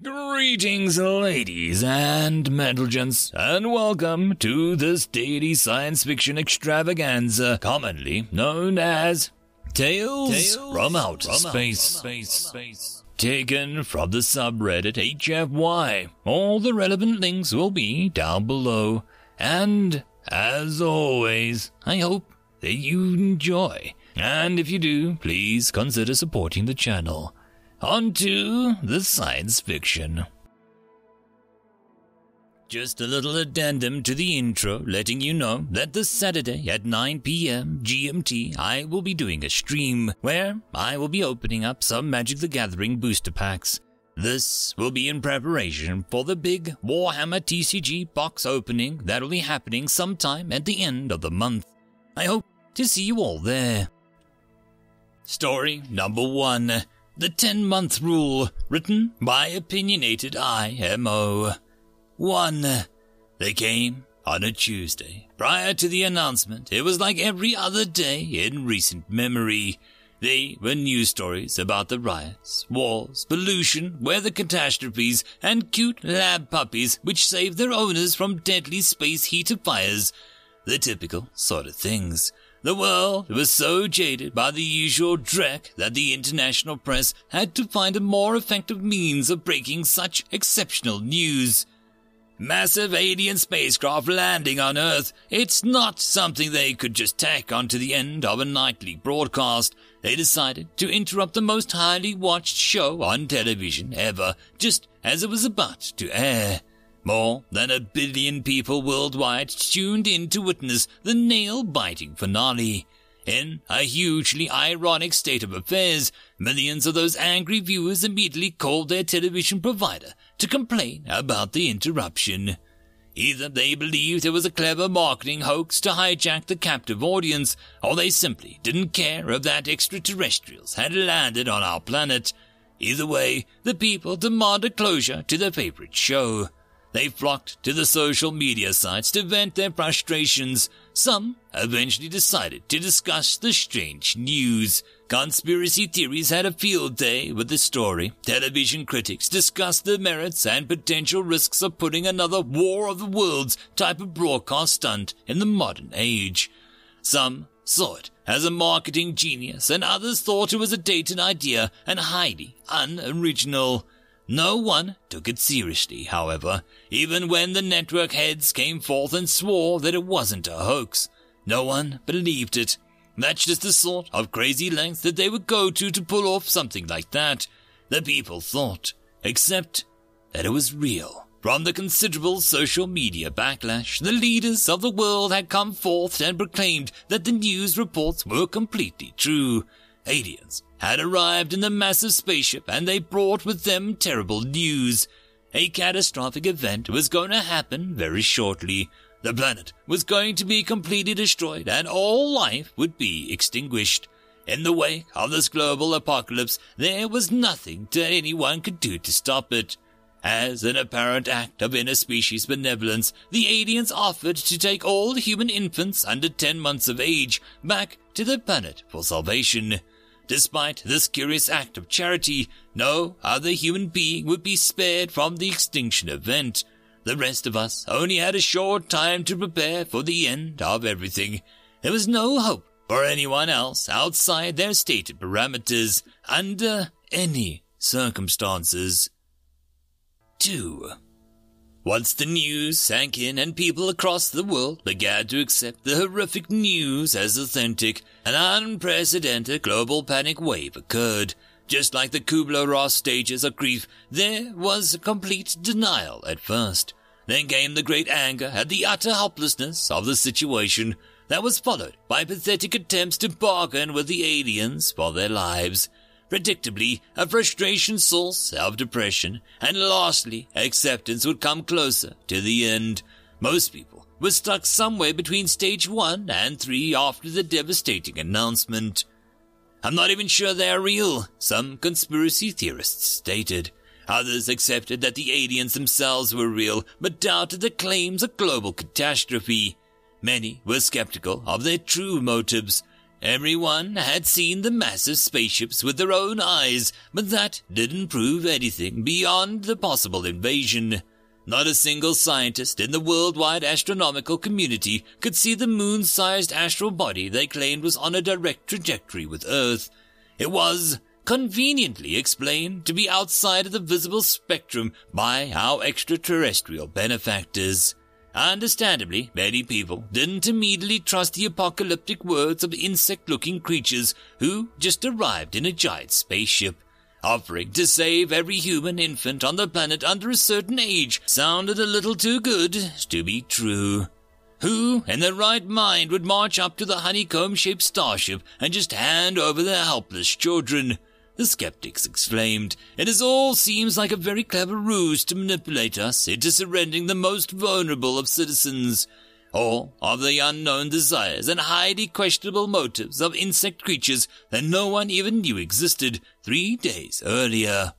Greetings, ladies and gents, and welcome to this daily science fiction extravaganza, commonly known as Tales from Outer Space. Taken from the subreddit HFY. All the relevant links will be down below. And, as always, I hope that you enjoy. And if you do, please consider supporting the channel. On to the science fiction. Just a little addendum to the intro, letting you know that this Saturday at 9 p.m. GMT, I will be doing a stream where I will be opening up some Magic the Gathering booster packs. This will be in preparation for the big Warhammer TCG box opening that will be happening sometime at the end of the month. I hope to see you all there. Story number 1. The 10-month rule, written by OpinionatedIMO. 1. They came on a Tuesday. Prior to the announcement, it was like every other day in recent memory. They were news stories about the riots, wars, pollution, weather catastrophes, and cute lab puppies which saved their owners from deadly space heater fires. The typical sort of things. The world was so jaded by the usual dreck that the international press had to find a more effective means of breaking such exceptional news. Massive alien spacecraft landing on Earth. It's not something they could just tack onto the end of a nightly broadcast. They decided to interrupt the most highly watched show on television ever, just as it was about to air. More than 1 billion people worldwide tuned in to witness the nail-biting finale. In a hugely ironic state of affairs, millions of those angry viewers immediately called their television provider to complain about the interruption. Either they believed it was a clever marketing hoax to hijack the captive audience, or they simply didn't care if that extraterrestrials had landed on our planet. Either way, the people demanded closure to their favorite show. They flocked to the social media sites to vent their frustrations. Some eventually decided to discuss the strange news. Conspiracy theories had a field day with the story. Television critics discussed the merits and potential risks of putting another War of the Worlds type of broadcast stunt in the modern age. Some saw it as a marketing genius, and others thought it was a dated idea and highly unoriginal. No one took it seriously, however, even when the network heads came forth and swore that it wasn't a hoax. No one believed it. That's just the sort of crazy length that they would go to pull off something like that. The people thought, except that it was real. From the considerable social media backlash, the leaders of the world had come forth and proclaimed that the news reports were completely true. Aliens had arrived in the massive spaceship, and they brought with them terrible news. A catastrophic event was going to happen very shortly. The planet was going to be completely destroyed, and all life would be extinguished. In the wake of this global apocalypse, there was nothing that anyone could do to stop it. As an apparent act of interspecies benevolence, the aliens offered to take all human infants under 10 months of age back to the planet for salvation. Despite this curious act of charity, no other human being would be spared from the extinction event. The rest of us only had a short time to prepare for the end of everything. There was no hope for anyone else outside their stated parameters, under any circumstances. 2. Once the news sank in and people across the world began to accept the horrific news as authentic, an unprecedented global panic wave occurred. Just like the Kubler-Ross stages of grief, there was a complete denial at first. Then came the great anger at the utter helplessness of the situation that was followed by pathetic attempts to bargain with the aliens for their lives. Predictably, a frustration saw self-depression, and lastly, acceptance would come closer to the end. Most people were stuck somewhere between stage 1 and 3 after the devastating announcement. I'm not even sure they are real, some conspiracy theorists stated. Others accepted that the aliens themselves were real, but doubted the claims of global catastrophe. Many were skeptical of their true motives. Everyone had seen the massive spaceships with their own eyes, but that didn't prove anything beyond the possible invasion. Not a single scientist in the worldwide astronomical community could see the moon-sized astral body they claimed was on a direct trajectory with Earth. It was conveniently explained to be outside of the visible spectrum by our extraterrestrial benefactors. Understandably, many people didn't immediately trust the apocalyptic words of insect-looking creatures who just arrived in a giant spaceship. Offering to save every human infant on the planet under a certain age sounded a little too good to be true. Who, in their right mind, would march up to the honeycomb-shaped starship and just hand over their helpless children? The skeptics exclaimed. It all seems like a very clever ruse to manipulate us into surrendering the most vulnerable of citizens. All of the unknown desires and highly questionable motives of insect creatures that no one even knew existed 3 days earlier.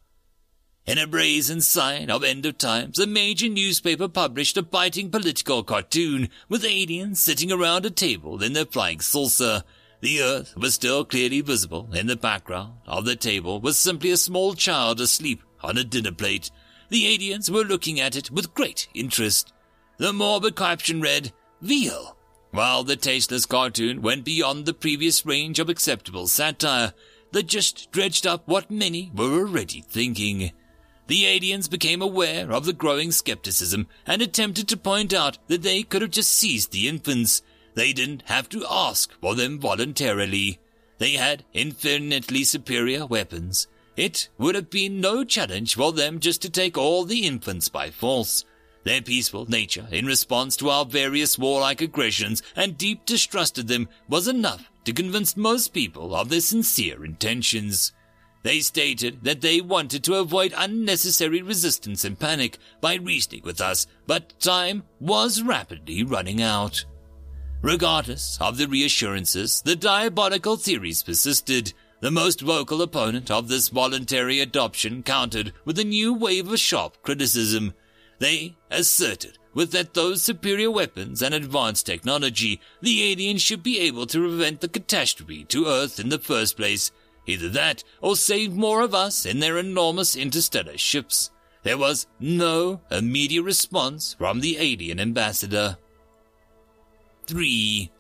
In a brazen sign of end of times, a major newspaper published a biting political cartoon with aliens sitting around a table in their flying saucer. The Earth was still clearly visible. In the background of the table was simply a small child asleep on a dinner plate. The aliens were looking at it with great interest. The morbid caption read, "Veal," while the tasteless cartoon went beyond the previous range of acceptable satire that just dredged up what many were already thinking. The aliens became aware of the growing skepticism and attempted to point out that they could have just seized the infants. They didn't have to ask for them voluntarily. They had infinitely superior weapons. It would have been no challenge for them just to take all the infants by force. Their peaceful nature in response to our various warlike aggressions and deep distrust of them was enough to convince most people of their sincere intentions. They stated that they wanted to avoid unnecessary resistance and panic by reasoning with us, but time was rapidly running out. Regardless of the reassurances, the diabolical theories persisted. The most vocal opponent of this voluntary adoption countered with a new wave of sharp criticism. They asserted with that those superior weapons and advanced technology, the aliens should be able to prevent the catastrophe to Earth in the first place. Either that, or save more of us in their enormous interstellar ships. There was no immediate response from the alien ambassador. 3.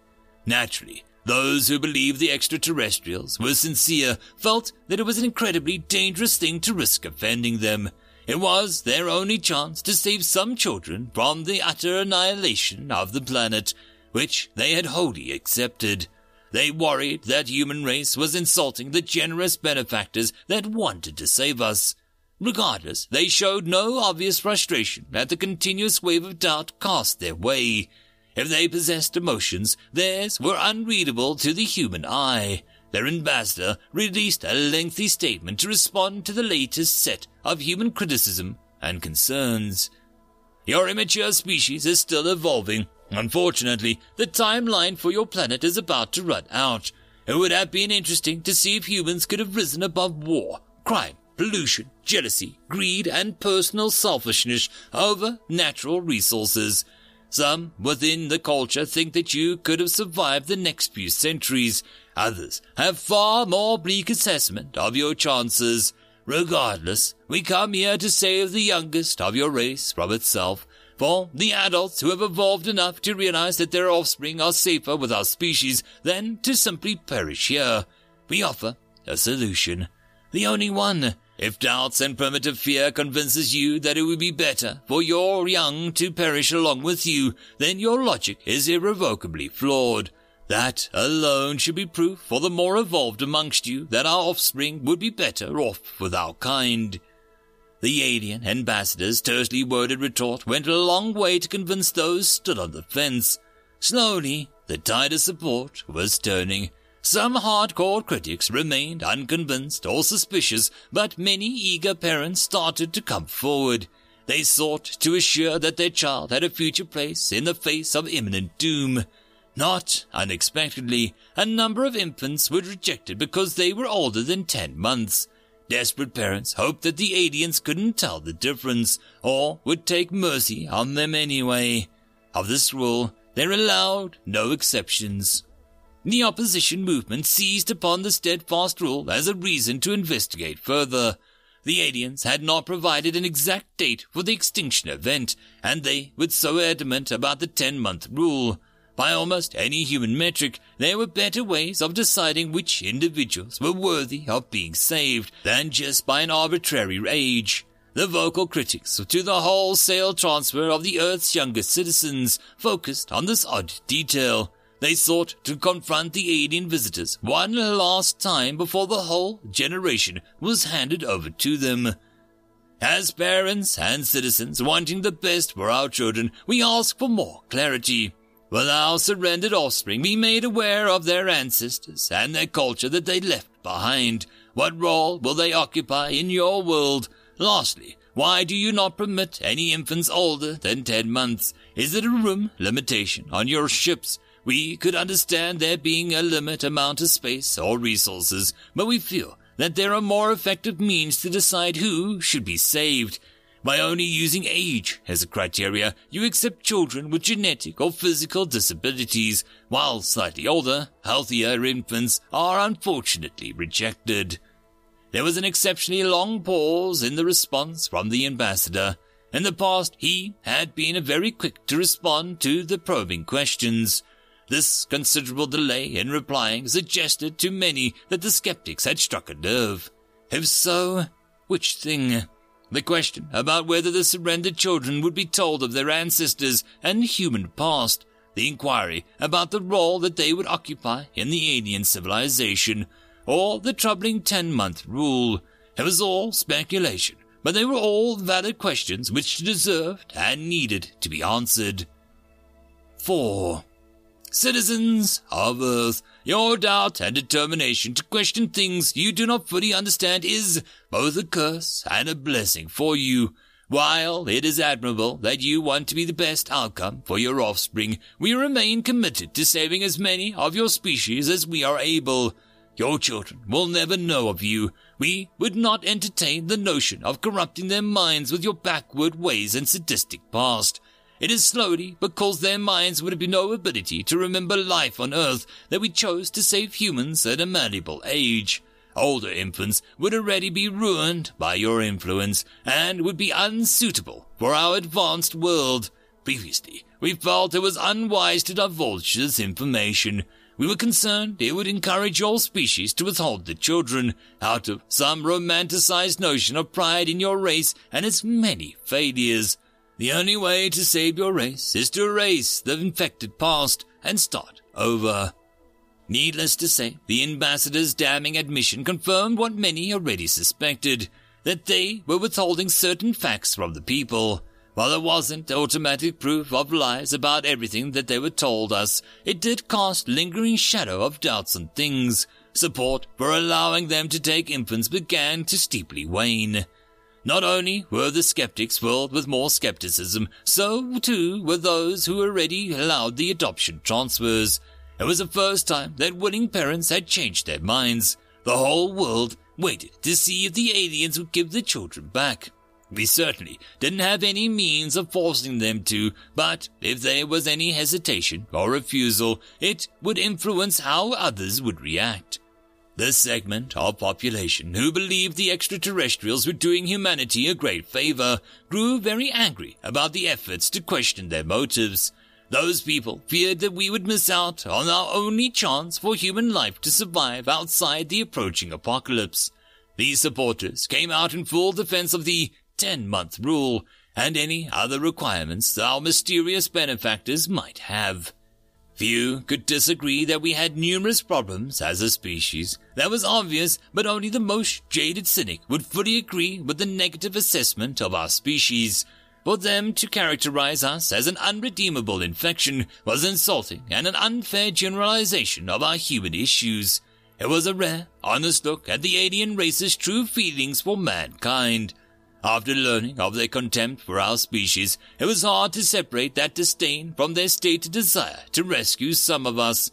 Naturally, those who believed the extraterrestrials were sincere felt that it was an incredibly dangerous thing to risk offending them. It was their only chance to save some children from the utter annihilation of the planet, which they had wholly accepted. They worried that human race was insulting the generous benefactors that wanted to save us. Regardless, they showed no obvious frustration at the continuous wave of doubt cast their way. If they possessed emotions, theirs were unreadable to the human eye. Their ambassador released a lengthy statement to respond to the latest set of human criticism and concerns. Your immature species is still evolving. Unfortunately, the timeline for your planet is about to run out. It would have been interesting to see if humans could have risen above war, crime, pollution, jealousy, greed, and personal selfishness over natural resources. Some within the culture think that you could have survived the next few centuries. Others have far more bleak assessment of your chances. Regardless, we come here to save the youngest of your race from itself. For the adults who have evolved enough to realize that their offspring are safer with our species than to simply perish here, we offer a solution. The only one. If doubts and primitive fear convinces you that it would be better for your young to perish along with you, then your logic is irrevocably flawed. That alone should be proof for the more evolved amongst you that our offspring would be better off with our kind. The alien ambassador's tersely worded retort went a long way to convince those stood on the fence. Slowly, the tide of support was turning. Some hardcore critics remained unconvinced or suspicious, but many eager parents started to come forward. They sought to assure that their child had a future place in the face of imminent doom. Not unexpectedly, a number of infants were rejected because they were older than 10 months. Desperate parents hoped that the aliens couldn't tell the difference, or would take mercy on them anyway. Of this rule, there allowed no exceptions. the opposition movement seized upon the steadfast rule as a reason to investigate further. The aliens had not provided an exact date for the extinction event, and they were so adamant about the 10-month rule. By almost any human metric, there were better ways of deciding which individuals were worthy of being saved than just by an arbitrary age. The vocal critics to the wholesale transfer of the Earth's youngest citizens focused on this odd detail. They sought to confront the alien visitors one last time before the whole generation was handed over to them. As parents and citizens wanting the best for our children, we ask for more clarity. Will our surrendered offspring be made aware of their ancestors and their culture that they left behind? What role will they occupy in your world? Lastly, why do you not permit any infants older than 10 months? Is it a room limitation on your ships? We could understand there being a limit amount of space or resources, but we feel that there are more effective means to decide who should be saved. By only using age as a criteria, you accept children with genetic or physical disabilities, while slightly older, healthier infants are unfortunately rejected. There was an exceptionally long pause in the response from the ambassador. In the past, he had been very quick to respond to the probing questions. This considerable delay in replying suggested to many that the skeptics had struck a nerve. If so, which thing? The question about whether the surrendered children would be told of their ancestors and human past, the inquiry about the role that they would occupy in the alien civilization, or the troubling 10-month rule. It was all speculation, but they were all valid questions which deserved and needed to be answered. 4. Citizens of Earth, your doubt and determination to question things you do not fully understand is both a curse and a blessing for you. While it is admirable that you want to be the best outcome for your offspring, we remain committed to saving as many of your species as we are able. Your children will never know of you. We would not entertain the notion of corrupting their minds with your backward ways and sadistic past. It is slowly, because their minds would have no ability to remember life on Earth, that we chose to save humans at a malleable age. Older infants would already be ruined by your influence, and would be unsuitable for our advanced world. Previously, we felt it was unwise to divulge this information. We were concerned it would encourage your species to withhold the children, out of some romanticized notion of pride in your race and its many failures. The only way to save your race is to erase the infected past and start over. Needless to say, the ambassador's damning admission confirmed what many already suspected, that they were withholding certain facts from the people. While there wasn't automatic proof of lies about everything that they were told us, it did cast lingering shadow of doubts on things. Support for allowing them to take infants began to steeply wane. Not only were the skeptics filled with more skepticism, so too were those who already allowed the adoption transfers. It was the first time that willing parents had changed their minds. The whole world waited to see if the aliens would give the children back. We certainly didn't have any means of forcing them to, but if there was any hesitation or refusal, it would influence how others would react. This segment of population who believed the extraterrestrials were doing humanity a great favor grew very angry about the efforts to question their motives. Those people feared that we would miss out on our only chance for human life to survive outside the approaching apocalypse. These supporters came out in full defense of the 10-month rule and any other requirements our mysterious benefactors might have. Few could disagree that we had numerous problems as a species. That was obvious, but only the most jaded cynic would fully agree with the negative assessment of our species. For them to characterize us as an unredeemable infection was insulting and an unfair generalization of our human issues. It was a rare, honest look at the alien race's true feelings for mankind. After learning of their contempt for our species, it was hard to separate that disdain from their stated desire to rescue some of us.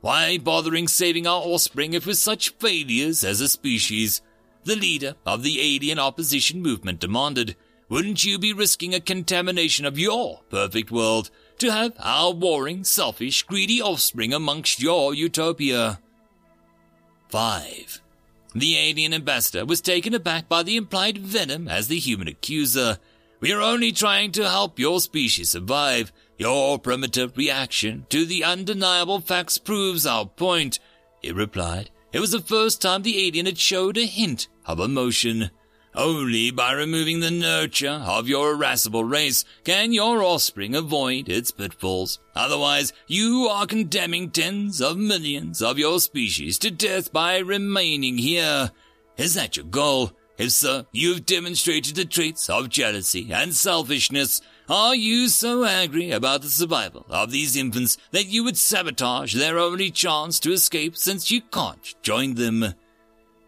Why bothering saving our offspring if we're such failures as a species? The leader of the alien opposition movement demanded. Wouldn't you be risking a contamination of your perfect world to have our warring, selfish, greedy offspring amongst your utopia. 5. The alien ambassador was taken aback by the implied venom as the human accuser. We are only trying to help your species survive. Your primitive reaction to the undeniable facts proves our point, he replied. It was the first time the alien had showed a hint of emotion. Only by removing the nurture of your irascible race can your offspring avoid its pitfalls. Otherwise, you are condemning tens of millions of your species to death by remaining here. Is that your goal? If so, you've demonstrated the traits of jealousy and selfishness. Are you so angry about the survival of these infants that you would sabotage their only chance to escape since you can't join them?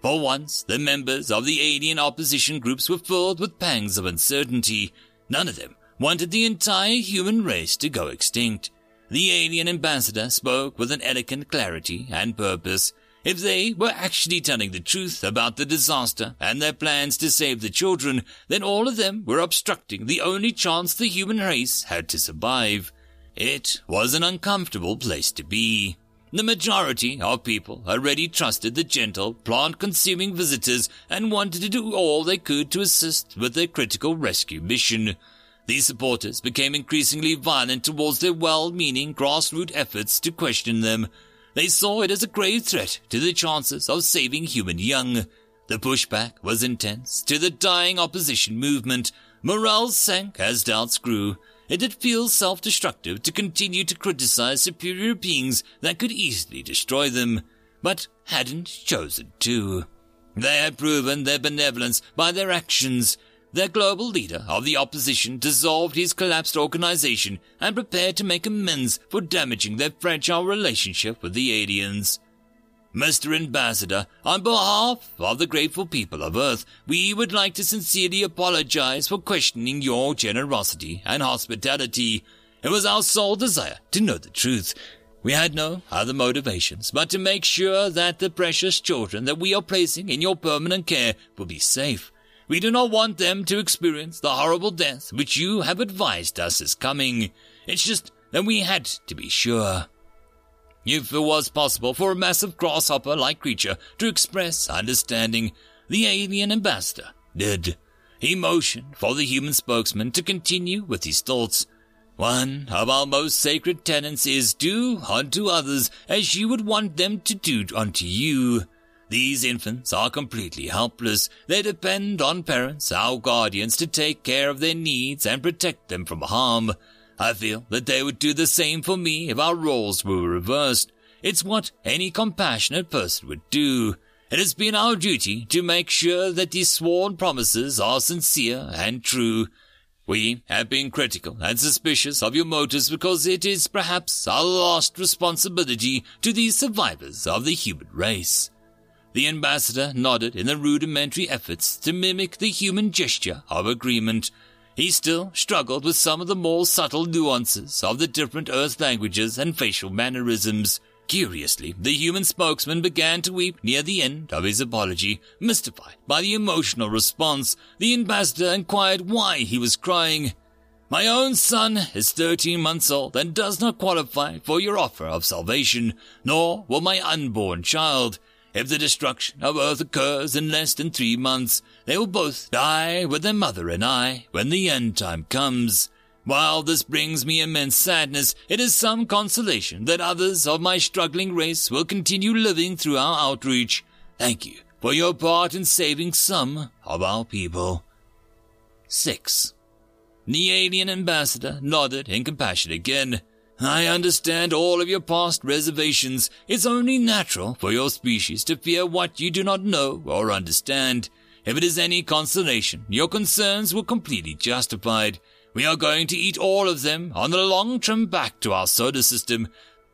For once, the members of the alien opposition groups were filled with pangs of uncertainty. None of them wanted the entire human race to go extinct. The alien ambassador spoke with an elegant clarity and purpose. If they were actually telling the truth about the disaster and their plans to save the children, then all of them were obstructing the only chance the human race had to survive. It was an uncomfortable place to be. The majority of people already trusted the gentle, plant-consuming visitors and wanted to do all they could to assist with their critical rescue mission. These supporters became increasingly violent towards their well-meaning grassroots efforts to question them. They saw it as a grave threat to the chances of saving human young. The pushback was intense to the dying opposition movement. Morale sank as doubts grew. It did feel self-destructive to continue to criticize superior beings that could easily destroy them, but hadn't chosen to. They had proven their benevolence by their actions. Their global leader of the opposition dissolved his collapsed organization and prepared to make amends for damaging their fragile relationship with the aliens. Mr. Ambassador, on behalf of the grateful people of Earth, we would like to sincerely apologize for questioning your generosity and hospitality. It was our sole desire to know the truth. We had no other motivations but to make sure that the precious children that we are placing in your permanent care will be safe. We do not want them to experience the horrible death which you have advised us is coming. It's just that we had to be sure. If it was possible for a massive grasshopper-like creature to express understanding, the alien ambassador did. He motioned for the human spokesman to continue with his thoughts. One of our most sacred tenets is do unto others as you would want them to do unto you. These infants are completely helpless. They depend on parents, our guardians, to take care of their needs and protect them from harm. I feel that they would do the same for me if our roles were reversed. It's what any compassionate person would do. It has been our duty to make sure that these sworn promises are sincere and true. We have been critical and suspicious of your motives because it is perhaps our last responsibility to these survivors of the human race. The ambassador nodded in the rudimentary efforts to mimic the human gesture of agreement. He still struggled with some of the more subtle nuances of the different Earth languages and facial mannerisms. Curiously, the human spokesman began to weep near the end of his apology. Mystified by the emotional response, the ambassador inquired why he was crying. My own son is 13 months old and does not qualify for your offer of salvation, nor will my unborn child. If the destruction of Earth occurs in less than 3 months, they will both die with their mother and I when the end time comes. While this brings me immense sadness, it is some consolation that others of my struggling race will continue living through our outreach. Thank you for your part in saving some of our people. 6. The alien ambassador nodded in compassion again. I understand all of your past reservations. It's only natural for your species to fear what you do not know or understand. If it is any consolation, your concerns were completely justified. We are going to eat all of them on the long trim back to our solar system.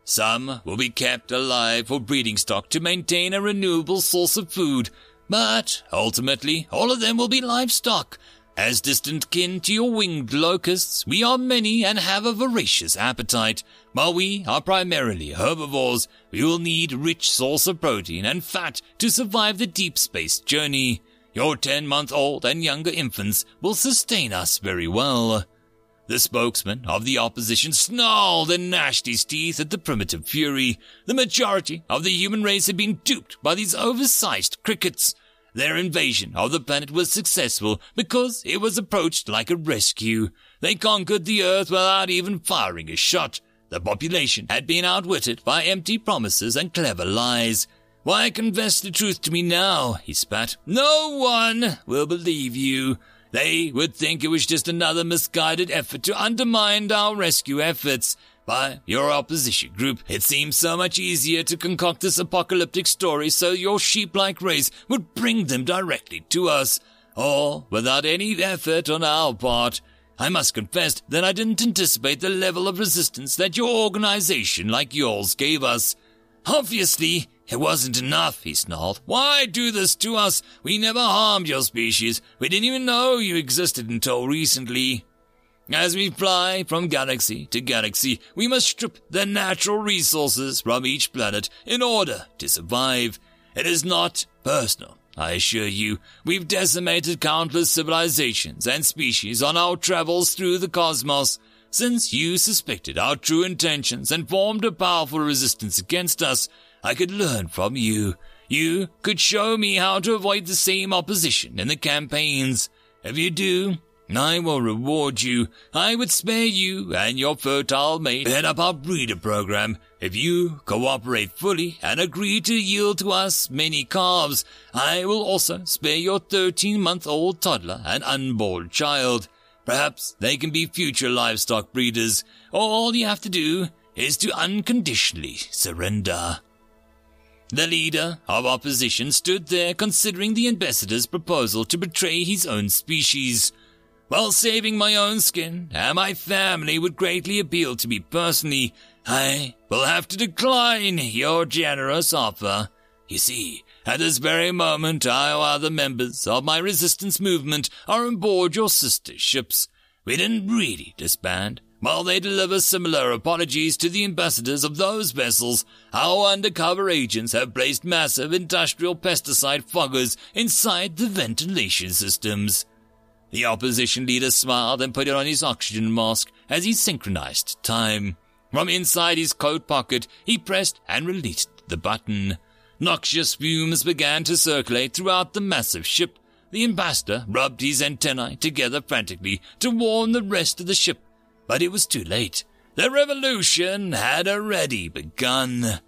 Some will be kept alive for breeding stock to maintain a renewable source of food, but ultimately all of them will be livestock. As distant kin to your winged locusts, we are many and have a voracious appetite. While we are primarily herbivores, we will need a rich source of protein and fat to survive the deep space journey. Your 10-month-old and younger infants will sustain us very well. The spokesman of the opposition snarled and gnashed his teeth at the primitive fury. The majority of the human race had been duped by these oversized crickets. Their invasion of the planet was successful because it was approached like a rescue. They conquered the Earth without even firing a shot. The population had been outwitted by empty promises and clever lies. "Why confess the truth to me now?" he spat. "No one will believe you. They would think it was just another misguided effort to undermine our rescue efforts by your opposition group. It seems so much easier to concoct this apocalyptic story so your sheep-like race would bring them directly to us, all without any effort on our part. I must confess that I didn't anticipate the level of resistance that your organization like yours gave us. Obviously, it wasn't enough," he snarled. "Why do this to us? We never harmed your species. We didn't even know you existed until recently. As we fly from galaxy to galaxy, we must strip the natural resources from each planet in order to survive. It is not personal, I assure you. We've decimated countless civilizations and species on our travels through the cosmos. Since you suspected our true intentions and formed a powerful resistance against us, I could learn from you. You could show me how to avoid the same opposition in the campaigns. If you do, I will reward you. I would spare you and your fertile mate head up our breeder program. If you cooperate fully and agree to yield to us many calves, I will also spare your 13-month-old toddler and unborn child. Perhaps they can be future livestock breeders. All you have to do is to unconditionally surrender." The leader of opposition stood there considering the ambassador's proposal to betray his own species. "While saving my own skin and my family would greatly appeal to me personally, I will have to decline your generous offer. You see, at this very moment, our other members of my resistance movement are on board your sister ships. We didn't really disband. While they deliver similar apologies to the ambassadors of those vessels, our undercover agents have placed massive industrial pesticide foggers inside the ventilation systems." The opposition leader smiled and put on his oxygen mask as he synchronized time. From inside his coat pocket, he pressed and released the button. Noxious fumes began to circulate throughout the massive ship. The ambassador rubbed his antennae together frantically to warn the rest of the ship, but it was too late. The revolution had already begun.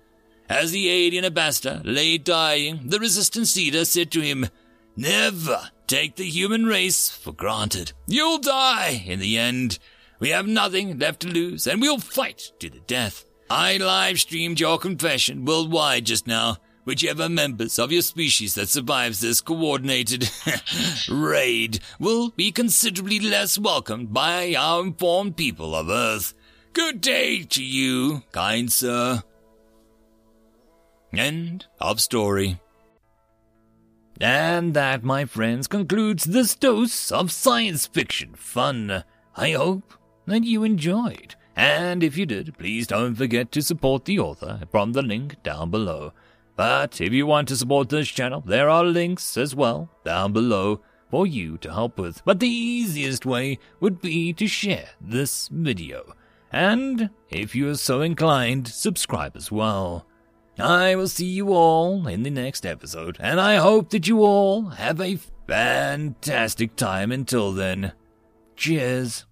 As the alien ambassador lay dying, the resistance leader said to him, "Never take the human race for granted. You'll die in the end. We have nothing left to lose, and we'll fight to the death. I live-streamed your confession worldwide just now. Whichever members of your species that survives this coordinated raid will be considerably less welcomed by our informed people of Earth. Good day to you, kind sir." End of story. And that, my friends, concludes this dose of science fiction fun. I hope that you enjoyed. And if you did, please don't forget to support the author from the link down below. But if you want to support this channel, there are links as well down below for you to help with. But the easiest way would be to share this video. And if you are so inclined, subscribe as well. I will see you all in the next episode, and I hope that you all have a fantastic time until then. Cheers.